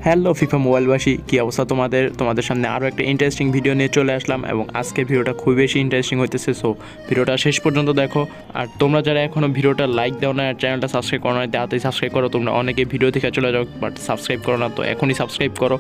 Hello FIFA মোবাইলবাসী, কী অবস্থা তোমাদের সামনে আরও একটা ইন্টারেস্টিং ভিডিও নিয়ে চলে আসলাম এবং আজকের ভিডিওটা খুব বেশি ইন্টারেস্টিং হইতেছে। সো ভিডিওটা শেষ পর্যন্ত দেখো। আর তোমরা যারা এখনও ভিডিওটা লাইক দাও না আর চ্যানেলটা সাবস্ক্রাইব করো না, তাড়াতাড়ি সাবস্ক্রাইব করো। তোমরা অনেকে ভিডিও দেখে চলে যাও বাট সাবস্ক্রাইব করো না, তো এখনই সাবস্ক্রাইব করো।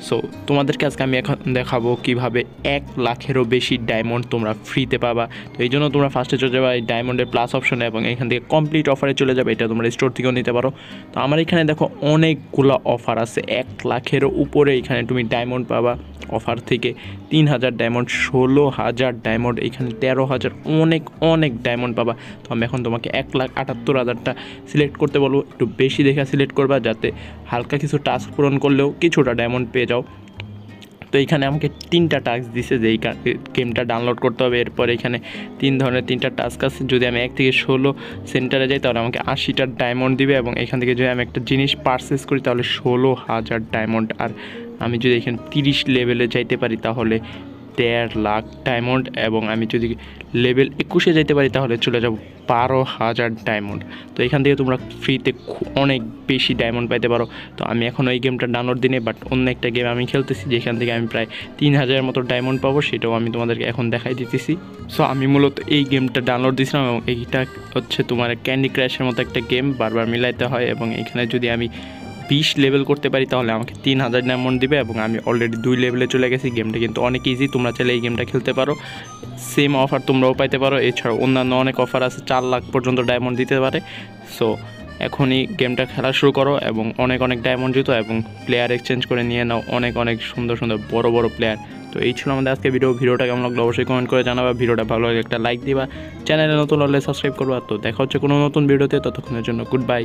সো তোমাদেরকে আজকে আমি এখন দেখাবো কীভাবে 1 লাখেরও বেশি ডায়মন্ড তোমরা ফ্রিতে পাবা। তো এই জন্য তোমরা ফার্স্টে চলে যাবে এই ডায়মন্ডের প্লাস অপশনে এবং এখান থেকে কমপ্লিট অফারে চলে যাবে। এটা তোমরা স্টোর থেকেও নিতে পারো। তো আমার এখানে দেখো অনেকগুলো অফার আছে। 1 লাখেরও উপরে এখানে তুমি ডায়মন্ড পাবা অফার থেকে। 3000 ডায়মন্ড, 16000 ডায়মন্ড, এখানে 13000, অনেক ডায়মন্ড পাবা। তো আমি এখন তোমাকে 1,78,000টা সিলেক্ট করতে বলবো। একটু বেশি দেখে সিলেক্ট করবা যাতে হালকা কিছু টাস্ক পূরণ করলেও কিছুটা ডায়মন্ড পেয়ে যাও। তো এইখানে আমাকে 3টা টাস্ক দিছে যে এই গেমটা ডাউনলোড করতে হবে। এরপর এখানে 3 ধরনের 3টা টাস্ক আছে। যদি আমি 1 থেকে 16 সেন্টারে যাই তাহলে আমাকে 80টা ডায়মন্ড দিবে এবং এখান থেকে যদি আমি একটা জিনিস পারচেস করি তাহলে 16,000 ডায়মন্ড। আর আমি যদি এখানে 30 লেভেলে যাইতে পারি তাহলে 1.5 লাখ ডায়মন্ড এবং আমি যদি লেভেল 21-এ যাইতে পারি তাহলে চলে যাব 12,000 ডায়মন্ড। তো এখান থেকে তোমরা ফ্রিতে অনেক বেশি ডায়মন্ড পাইতে পারো। তো আমি এখন এই গেমটা ডাউনলোড দিনে বাট অন্য একটা গেম আমি খেলতেছি যেখান থেকে আমি প্রায় 3000 মতো ডায়মন্ড পাবো, সেটাও আমি তোমাদেরকে এখন দেখাই দিতেছি। সো আমি মূলত এই গেমটা ডাউনলোড দিয়েছিলাম এবং এইটা হচ্ছে তোমার ক্যান্ডি ক্র্যাশের মতো একটা গেম, বারবার মিলাইতে হয় এবং এখানে যদি আমি 20 লেভেল করতে পারি তাহলে আমাকে 3000 ডায়মন্ড দিবে এবং আমি অলরেডি 2 লেভেলে চলে গেছি। গেমটা কিন্তু অনেক ইজি, তোমরা চাইলে এই গেমটা খেলতে পারো। সেম অফার তোমরাও পাইতে পারো। এছাড়াও অন্যান্য অনেক অফার আছে, 4 লাখ পর্যন্ত ডায়মন্ড দিতে পারে। সো এখনই গেমটা খেলা শুরু করো এবং অনেক ডায়মন্ড জিতো এবং প্লেয়ার এক্সচেঞ্জ করে নিয়ে নাও অনেক সুন্দর বড় প্লেয়ার। তো এই ছিল আমাদের আজকে ভিডিওটা কেমন লাগলো অবশ্যই কমেন্ট করে জানাবা। ভিডিওটা ভালো লাগে একটা লাইক দিবা, চ্যানেলে নতুন হলে সাবস্ক্রাইব করবা। তো দেখা হচ্ছে কোনো নতুন ভিডিওতে, ততক্ষণের জন্য গুড বাই।